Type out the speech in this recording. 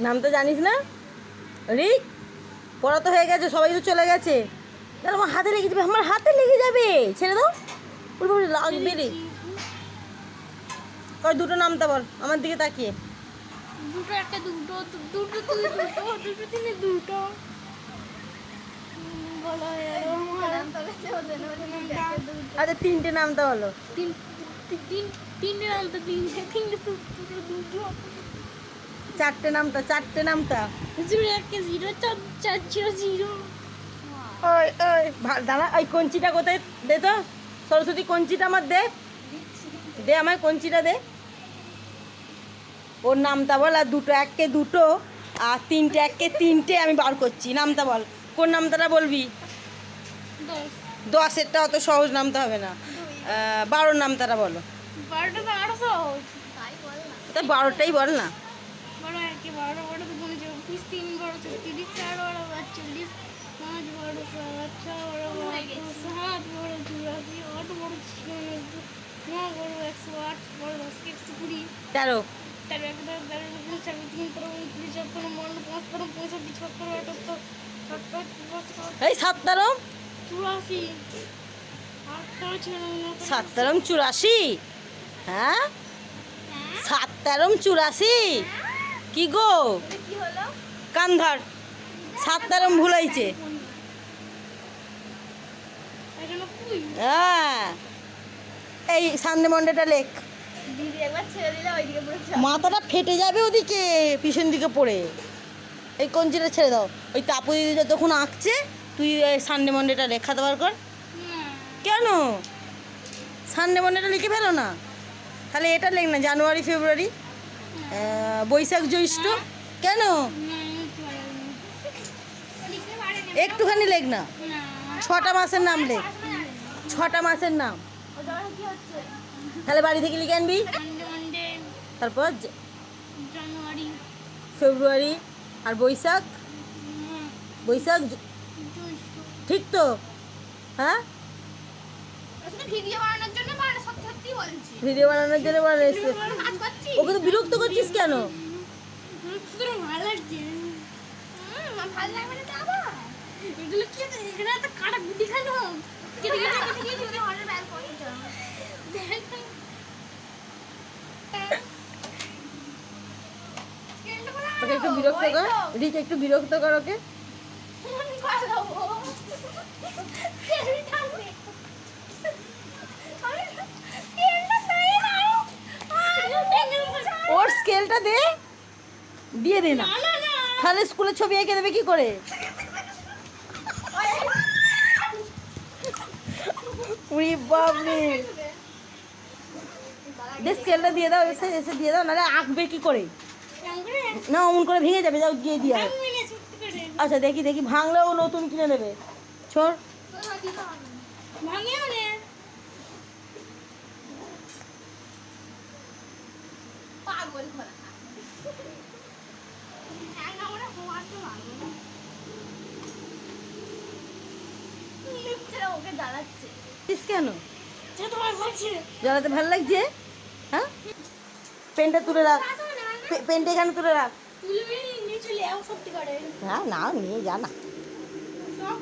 নাম তো জানিস না? রিক, পড়া তো হয়ে গেছে, সবাই তো চলে গেছে। দাঁড়া, আমার হাতে লেগে যাবে, আমার হাতে লেগে যাবে, ছেড়ে দাও। ওরে লাগবে রে। কই দুটো নামটা বল আমার দিকে তাকিয়ে। দুটো একটা দুটো দুটো তুই দুটো দুটো তিনে দুটো বলো আচ্ছা তিনটে নামটা বলো। তিনটে নাম তো তিনটে তিনটে দুটো দুটো চারটে নামটা। জিরো একটা জিরো চার চার জিরো জিরো ওই ওই দাঁড়া, ওই কঞ্চিটা কোথায় দে তো, সরস্বতী কঞ্চিটা আমার দে, দে আমায় কঞ্চিটা দে। ওর নামটা বল, আর দুটো এককে দুটো আর তিনটে এককে তিনটে আমি বার করছি। নামটা বল, কোন নামটা বলবি? 10-এরটা অত সহজ নামতে হবে না, 12-র নামটা বলো। 12টা তো আরো সহজ তা 12টাই বল না। 12 একে 12 12 তো গুনে 24 3 12 34 4 12 42 5 12 7 6 12 7 12 84 8 12 9 12 108 12 120 13 13 1 12 13 3 4 5 5 এই 17 84 17 84, হ্যাঁ 17 84 কি গো, কি হলো কান ধর, 17 ভুল হয়েছে। এখানে কুই হ্যাঁ, এই সামনে মন্ডেটা লেখ। দিদি একবার ছেড়ে দিলে ওইদিকে পুরো মাথাটা ফেটে যাবে ওদিকে পিছন দিকে পড়ে। এই কঞ্চিটা ছেড়ে দাও, ওই তাপু দিদি যতক্ষণ আঁকছে তুই সানডে মন্ডেটা লেখা দেওয়ার কর। কেন সানডে মন্ডেটা লিখে ফেলো না, তাহলে এটা লেখ না, জানুয়ারি ফেব্রুয়ারি বৈশাখ জ্যৈষ্ঠ। কেন একটুখানি লেখ না, 6টা মাসের নাম লেখ, 6টা মাসের নাম, তাহলে বাড়ি থেকে লিখে আনবি। তারপর জানুয়ারি ফেব্রুয়ারি আর বৈশাখ, বৈশাখ ঠিক তো? হ্যাঁ ভিডিও বানানোর জন্য মানে সত্যি বলছি ভিডিও বানানোর জন্য বলে এসছে। কাজ করছি ওকে তো বিরক্ত করছিস কেন? তোর ভালো লাগছে ভালো লাগবে না তো আবার এগুলো কি এখানে একটা কাটা গুটি খানো কেটে কেটে কেটে কেটে ওদের অর্ডার ব্যাক করে দাও ওকে একটু বিরক্ত কর, রিক একটু বিরক্ত কর ওকে। ওর স্কেলটা দে, দিয়ে দে না, তাহলে স্কুলে ছবি এঁকে দেবে কি করে? উরি বাবরে, দে স্কেলটা দিয়ে দাও, এসে এসে দিয়ে দাও, নাহলে আঁকবে কি করে? না অমন করে ভেঙে যাবে, যাও দিয়ে দিয়ে। আচ্ছা দেখি দেখি, ভাঙলেও নতুন কিনে দেবে। ছোড়, ভাঙিও না পাগল ঘোড়া হ্যাঁ না ওরা হোয়াটস ভাঙো ওকে জ্বালাচ্ছে কেন যে তোমার লাগছে জ্বালাতে ভালো লাগছে? হ্যাঁ, পেনটা তুলে রাখ, পেনটা এখানে তুলে রাখ। তুলবি নিয়ে চলে যাও সত্যি করে হ্যাঁ না নিয়ে যা না। সব